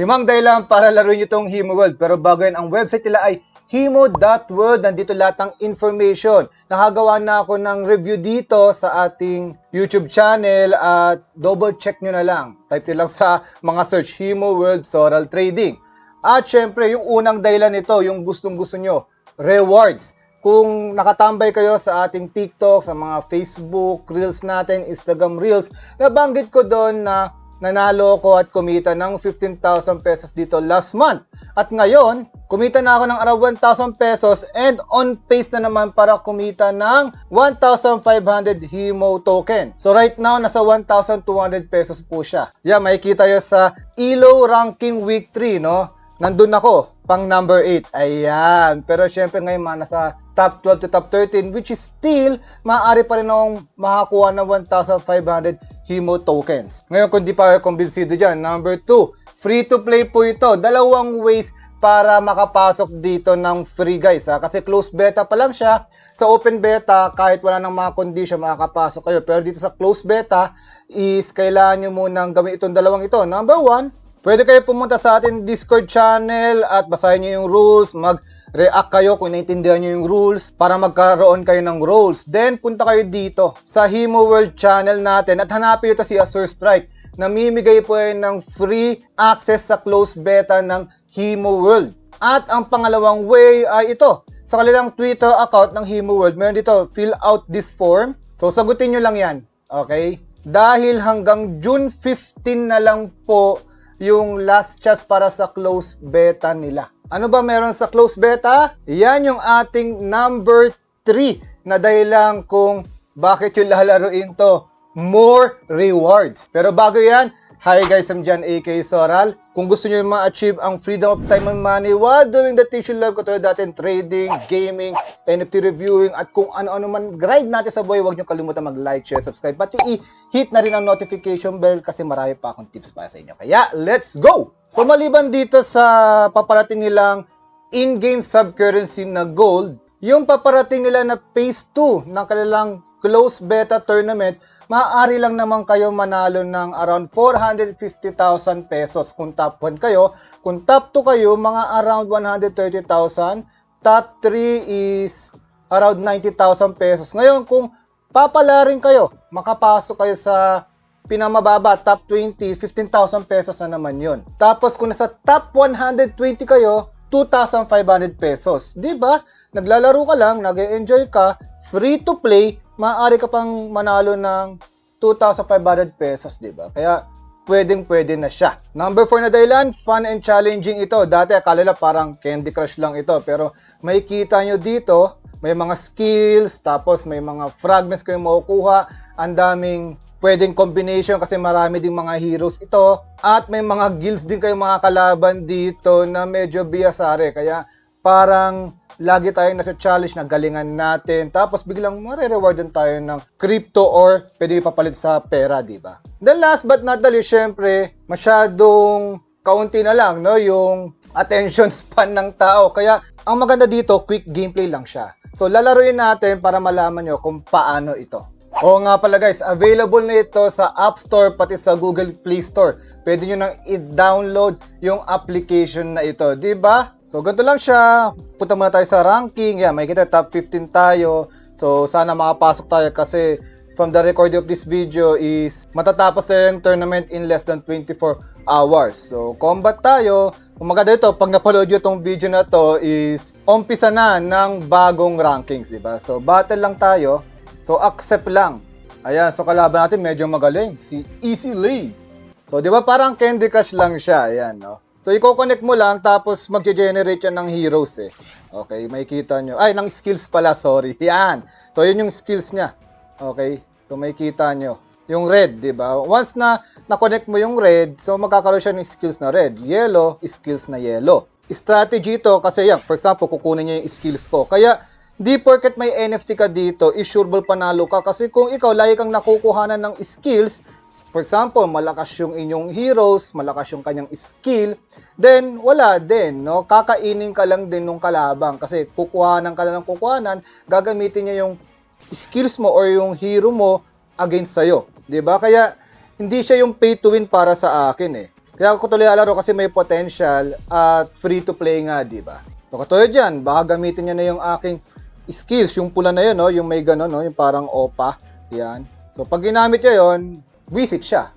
Limang dahilan para laruin nyo itong Himo World. Pero bago yan, ang website nila ay himo.world. Nandito lahat ng information. Nakagawa na ako ng review dito sa ating YouTube channel at double check nyo na lang. Type nyo lang sa mga search, Himo World Sorel Trading. At syempre, yung unang dahilan nito, yung gustong-gusto nyo, rewards. Kung nakatambay kayo sa ating TikTok, sa mga Facebook Reels natin, Instagram Reels, nabanggit ko doon na nanalo ko at kumita ng 15,000 pesos dito last month. At ngayon, kumita na ako ng around 1,000 pesos and on pace na naman para kumita ng 1,500 Himo token. So right now, nasa 1,200 pesos po siya. Yeah, makikita yun sa ELO Ranking Week 3, no? Nandun ako, pang number 8. Ayan. Pero syempre ngayon, nasa top 12 to top 13, which is still, maaari pa rin akong makakuha ng 1,500 Himo tokens. Ngayon, kung di pa kayo kumbinsido dyan, number 2, free to play po ito. Dalawang ways para makapasok dito ng free, guys. Kasi closed beta pa lang siya. Sa open beta, kahit wala ng mga condition, makakapasok kayo. Pero dito sa closed beta, is kailangan nyo munang gawin itong dalawang ito. Number 1, pwede kayo pumunta sa ating Discord channel at basahin nyo yung rules, mag-react kayo kung naintindihan nyo yung rules para magkaroon kayo ng roles. Then, punta kayo dito sa Himo World channel natin at hanapin ito si Azure Strike. Namimigay po yan ng free access sa closed beta ng Himo World. At ang pangalawang way ay ito. Sa kanilang Twitter account ng Himo World, meron dito, fill out this form. So, sagutin nyo lang yan. Okay? Dahil hanggang June 15 na lang po yung last chance para sa closed beta nila. Ano ba meron sa closed beta? Yan yung ating number 3 na dahilan kung bakit yung lalaruin to. More rewards. Pero bago yan, hi guys, I'm John aka Sorel. Kung gusto nyo ma-achieve ang freedom of time and money while doing the things you love, katulad natin trading, gaming, NFT reviewing, at kung ano-ano man grind natin sa buhay, huwag nyo kalimutan mag-like, share, subscribe, pati i-hit na rin ang notification bell kasi marami pa akong tips para sa inyo. Kaya, let's go! So, maliban dito sa paparating nilang in-game sub-currency na gold, yung paparating nila na phase 2 ng kanilang closed beta tournament, maaari lang naman kayo manalo ng around 450,000 pesos kung top 1 kayo. Kung top 2 kayo, mga around 130,000. Top 3 is around 90,000 pesos. Ngayon, kung papalarin kayo, makapasok kayo sa pinamababa, top 20, 15,000 pesos na naman yun. Tapos kung nasa top 120 kayo, 2,500 pesos. Diba? Naglalaro ka lang, nag-enjoy ka, free to play, maaari ka pang manalo ng 2,500 pesos, diba? Kaya, pwedeng-pwede na siya. Number 4 na dahilan, fun and challenging ito. Dati, akala nila parang Candy Crush lang ito. Pero, makikita nyo dito, may mga skills, tapos may mga fragments kayong makukuha. Ang daming pwedeng combination kasi marami ding mga heroes ito. At may mga guilds din kayong mga kalaban dito na medyo biyasare. Kaya, parang lagi tayong nasa challenge na galingan natin. Tapos biglang mare-rewardan tayo ng crypto or pwede ipapalit sa pera, di ba? Then last but not the least, syempre, masyadong kaunti na lang, no, yung attention span ng tao. Kaya ang maganda dito, quick gameplay lang siya. So lalaruin natin para malaman nyo kung paano ito. Oo nga pala guys, available na ito sa App Store pati sa Google Play Store. Pwede nyo nang i-download yung application na ito, di ba? So, ganito lang siya. Punta muna tayo sa ranking. Yan, makikita top 15 tayo. So, sana makapasok tayo kasi from the recording of this video is matatapos na yung tournament in less than 24 hours. So, combat tayo. Kung maganda ito, pag napaload nyo itong video na to is umpisa na ng bagong rankings, diba? So, battle lang tayo. So, accept lang. Ayan, so kalaban natin medyo magaling. Si Easy Lay. So, diba parang Candy Crush lang siya. Ayan, no? So, i-connect mo lang, tapos mag-generate yan ng heroes eh. Okay, makikita nyo. Ay, ng skills pala, sorry. Yan. So, yun yung skills niya. Okay, so makikita nyo. Yung red, di ba? Once na na-connect mo yung red, so magkakaroon siya ng skills na red. Yellow, skills na yellow. Strategy to, kasi yan, for example, kukunin niya yung skills ko. Kaya, di porket may NFT ka dito, is sureball panalo ka. Kasi kung ikaw, lagi kang nakukuhanan ng skills, for example, malakas yung inyong heroes, malakas yung kanyang skill, then wala din, no? Kakainin ka lang din nung kalabang kasi kukuhanan ka lang ng kukuhanan, gagamitin niya yung skills mo or yung hero mo against sa'yo. 'Di ba? Kaya hindi siya yung pay to win para sa akin eh. Kaya ako tuloy alaro kasi may potential at free to play nga, di ba? So katulad yan, baka gamitin niya na yung aking skills, yung pula na yun, no? Yung may gano'n, no? Yung parang opa. Yan. So pag ginamit niya yun, visit siya.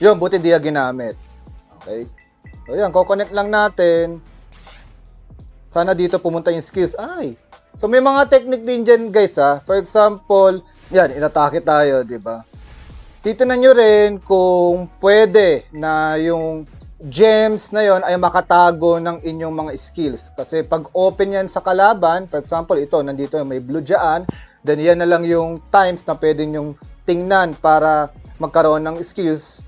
Yun, buti di niya ginamit. Okay. So yan, kukonect lang natin. Sana dito pumunta yung skills. Ay! So may mga technique din dyan guys ha. For example, yan, inatake tayo, di ba? Titinan nyo rin kung pwede na yung gems na yon ay makatago ng inyong mga skills. Kasi pag open yan sa kalaban, for example, ito, nandito may blue dyan, then yan na lang yung times na pwede nyong tingnan para magkaroon ng skills.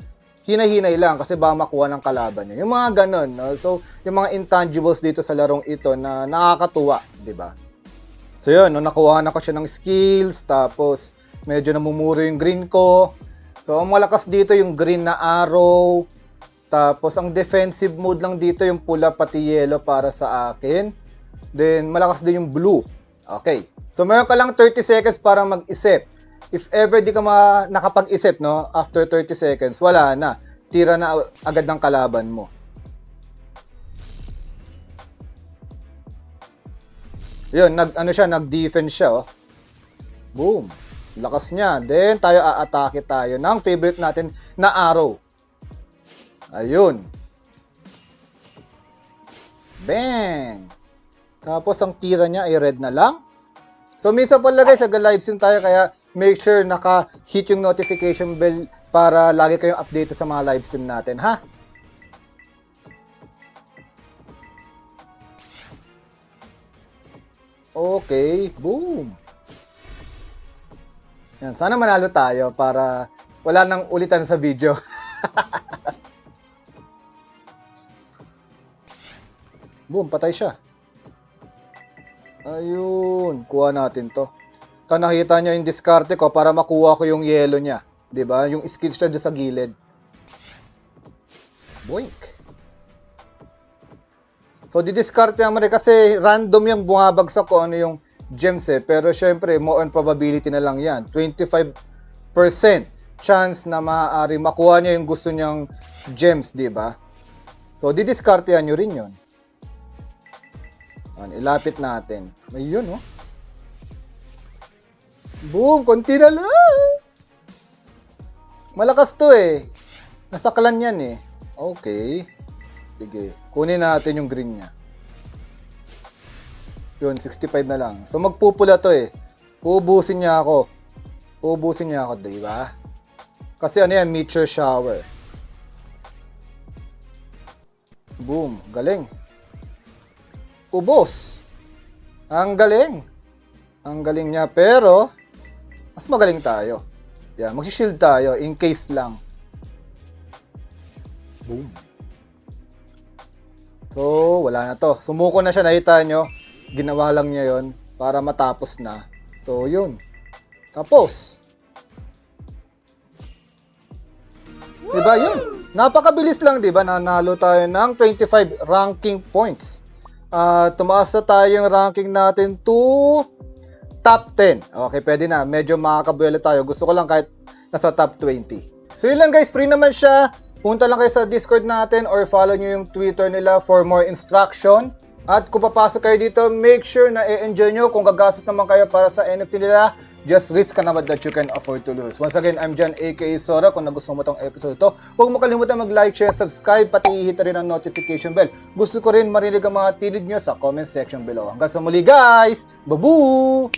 Hinay-hinay lang kasi baka makuha ng kalaban nyo. Yung mga ganon, no? So, yung mga intangibles dito sa larong ito na nakakatuwa, di ba? So yun, no, nakuha na ko siya ng skills, tapos medyo namumuro yung green ko. So, ang malakas dito yung green na arrow. Tapos, ang defensive mode lang dito yung pula pati yellow para sa akin. Then, malakas din yung blue. Okay. So, meron ka lang 30 seconds para mag-isip. If ever di ka nakapag-isip, no, after 30 seconds, wala na. Tira na agad ng kalaban mo. Yun, nag-defense siya, oh. Boom. Lakas niya. Then, tayo aatake tayo ng favorite natin na arrow. Ayun. Bang! Tapos, ang tira niya ay red na lang. So, minsan pala guys, nag-livestream tayo, kaya make sure naka-hit yung notification bell para lagi kayong update sa mga livestream natin, ha? Okay. Boom! Yan, sana manalo tayo para wala nang ulitan sa video. Boom, patay siya. Ayun, kuha natin to. Kaya nakita nyo yung diskarte ko para makuha ko yung yellow niya. 'Di ba? Yung skills siya dyan sa gilid. Boink. So, didiskarte naman rin kasi random yung bumabagsak ko ano yung gems eh. Pero syempre, mo on probability na lang yan. 25% chance na maaari makuha niya yung gusto niyang gems, di ba? So, didiskartehan nyo rin yun. Ilapit natin. Ayun, oh. Boom! Konti na lang! Malakas to eh. Nasaklan yan eh. Okay. Sige. Kunin natin yung green niya. Yun, 65 na lang. So, magpupula to eh. Uubusin niya ako. Uubusin niya ako, di ba? Kasi ano yan, meteor shower. Boom. Galing. Ubos. Ang galing. Ang galing niya. Pero, mas magaling tayo. Yan, mag-shield tayo in case lang. Boom. So, wala na to. Sumuko na siya, nakita nyo. Ginawa lang niya yon para matapos na. So, yun. Tapos. Diba yun? Napakabilis lang, diba? Nanalo tayo ng 25 ranking points. Tumaas na tayo yung ranking natin to top 10. Okay, pwede na. Medyo makakabuelo tayo. Gusto ko lang kahit nasa top 20. So, yun lang guys. Free naman siya. Punta lang kayo sa Discord natin or follow nyo yung Twitter nila for more instruction. At kung papasok kayo dito, make sure na i-enjoy nyo. Kung gagastos naman kayo para sa NFT nila, just risk ka naman that you can afford to lose. Once again, I'm John aka Sora. Kung nagustuhan mo itong episode ito, huwag mo kalimutan mag-like, share, subscribe, pati i-hit rin ang notification bell. Gusto ko rin marinig ang mga tinig nyo sa comment section below. Hanggang sa muli guys! Babu!